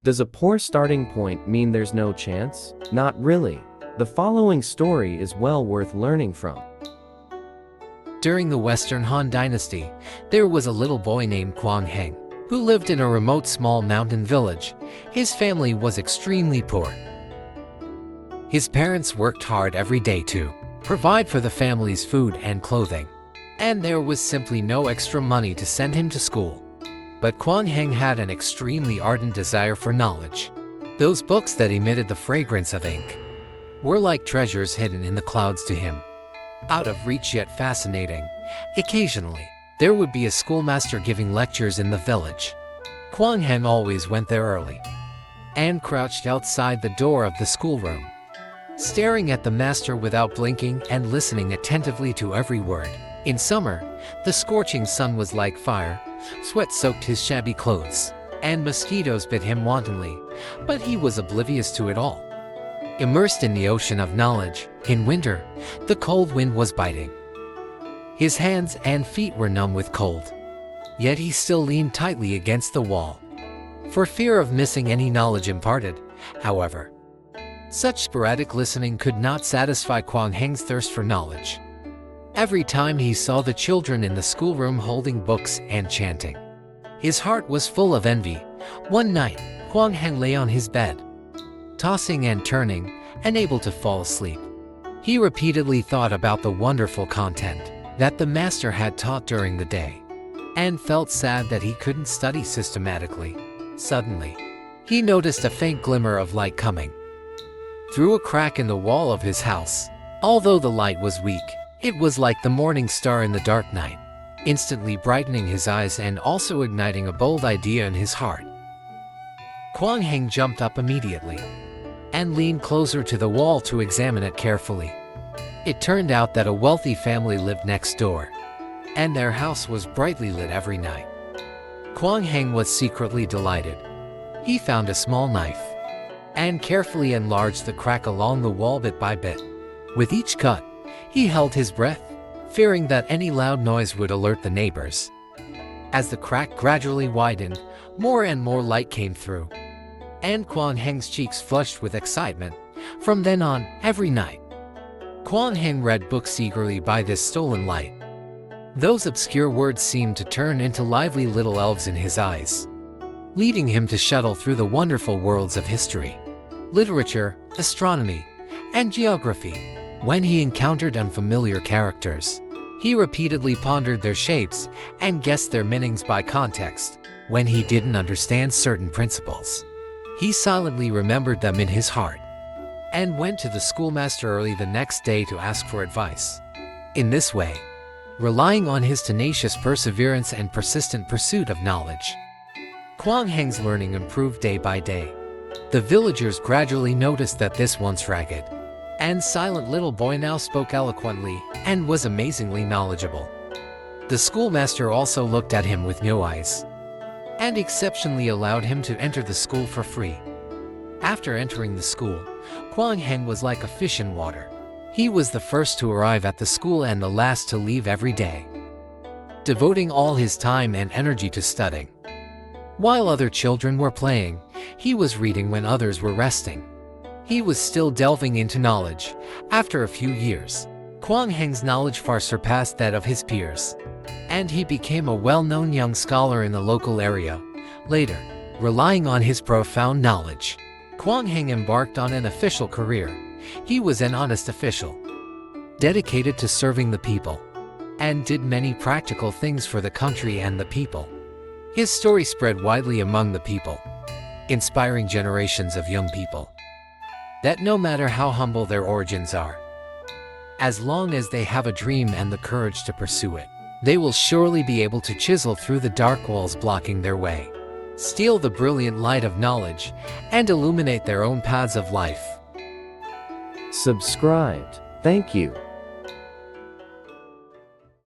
Does a poor starting point mean there's no chance? Not really. The following story is well worth learning from. During the Western Han Dynasty, there was a little boy named Quang Heng, who lived in a remote small mountain village. His family was extremely poor. His parents worked hard every day to provide for the family's food and clothing, and there was simply no extra money to send him to school. But Quang Heng had an extremely ardent desire for knowledge. Those books that emitted the fragrance of ink were like treasures hidden in the clouds to him. Out of reach yet fascinating, occasionally, there would be a schoolmaster giving lectures in the village. Quang Heng always went there early and crouched outside the door of the schoolroom, staring at the master without blinking and listening attentively to every word. In summer, the scorching sun was like fire, sweat soaked his shabby clothes, and mosquitoes bit him wantonly, but he was oblivious to it all. Immersed in the ocean of knowledge, in winter, the cold wind was biting. His hands and feet were numb with cold, yet he still leaned tightly against the wall, for fear of missing any knowledge imparted. However, such sporadic listening could not satisfy Quang Heng's thirst for knowledge. Every time he saw the children in the schoolroom holding books and chanting, his heart was full of envy. One night, Quang Heng lay on his bed, tossing and turning, unable to fall asleep. He repeatedly thought about the wonderful content that the master had taught during the day, and felt sad that he couldn't study systematically. Suddenly, he noticed a faint glimmer of light coming through a crack in the wall of his house. Although the light was weak, it was like the morning star in the dark night, instantly brightening his eyes and also igniting a bold idea in his heart. Quang Heng jumped up immediately and leaned closer to the wall to examine it carefully. It turned out that a wealthy family lived next door, and their house was brightly lit every night. Quang Heng was secretly delighted. He found a small knife and carefully enlarged the crack along the wall bit by bit. With each cut, he held his breath, fearing that any loud noise would alert the neighbors. As the crack gradually widened, more and more light came through, and Quang Heng's cheeks flushed with excitement. From then on, every night, Quang Heng read books eagerly by this stolen light. Those obscure words seemed to turn into lively little elves in his eyes, leading him to shuttle through the wonderful worlds of history, literature, astronomy, and geography. When he encountered unfamiliar characters, he repeatedly pondered their shapes and guessed their meanings by context. When he didn't understand certain principles, he silently remembered them in his heart and went to the schoolmaster early the next day to ask for advice. In this way, relying on his tenacious perseverance and persistent pursuit of knowledge, Quang Heng's learning improved day by day. The villagers gradually noticed that this once ragged and silent little boy now spoke eloquently and was amazingly knowledgeable. The schoolmaster also looked at him with new eyes and exceptionally allowed him to enter the school for free. After entering the school, Quang Heng was like a fish in water. He was the first to arrive at the school and the last to leave every day, devoting all his time and energy to studying. While other children were playing, he was reading when others were resting. He was still delving into knowledge. After a few years, Quang Heng's knowledge far surpassed that of his peers, and he became a well-known young scholar in the local area. Later, relying on his profound knowledge, Quang Heng embarked on an official career. He was an honest official, dedicated to serving the people, and did many practical things for the country and the people. His story spread widely among the people, inspiring generations of young people that no matter how humble their origins are, as long as they have a dream and the courage to pursue it, they will surely be able to chisel through the dark walls blocking their way, steal the brilliant light of knowledge, and illuminate their own paths of life. Subscribed. Thank you.